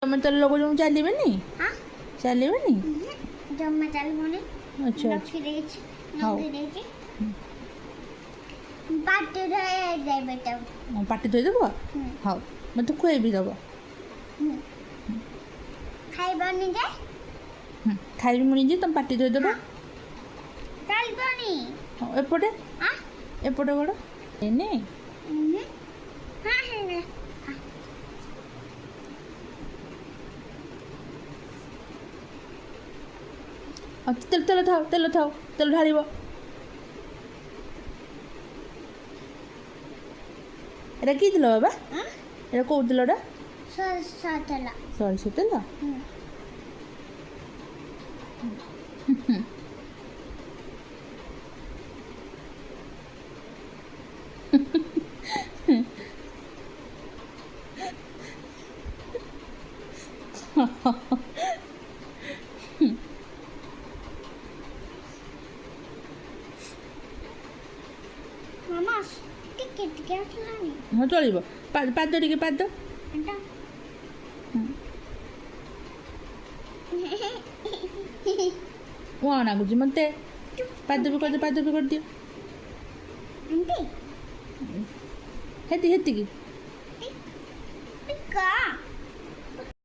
ତମେ ତାହେଲେ ଲୋକ ଜଣ ଚାଲିବେନି ଚାଲିବେନି ଜମା ଚାଲିବନି। ଆଚ୍ଛା ରଖି ଦେଇଛି ହଉ ପାଟିରେ ଦେବେ ତ ପାଟି ଧୋଇଦେବ ହଉ ମୋତେ ଖୁଆଇବି ଦେବ ଖାଇବନି ଯେ ଖାଇବି ମୁଁ ନିଜେ ତମେ ପାଟି ଧୋଇଦେବ ଚାଲିବନି। ଏପଟେ ଏପଟେ ଗୋଡ଼ ଏନେ ତେଲ ତେଲ ଥାଉ ତେଲ ଥାଉ ତେଲ ଢାଳିବ ଏଇଟା କି ତେଲ ବାବା ଏଇଟା କେଉଁ ତେଲଟା ସରିଷ ତେଲ ମାମା ଟିକେ ଟିକେ ଆସିଲାନି। ହଁ ଚଳିବ ପାଦ ଟିକେ ପାଦ କ'ଣ ଲାଗୁଛି ମୋତେ ପାଦ ବି କରିଦିଅ ପାଦ ବି କରିଦିଅ ହେତିକି ହେତିକି ଏମିତି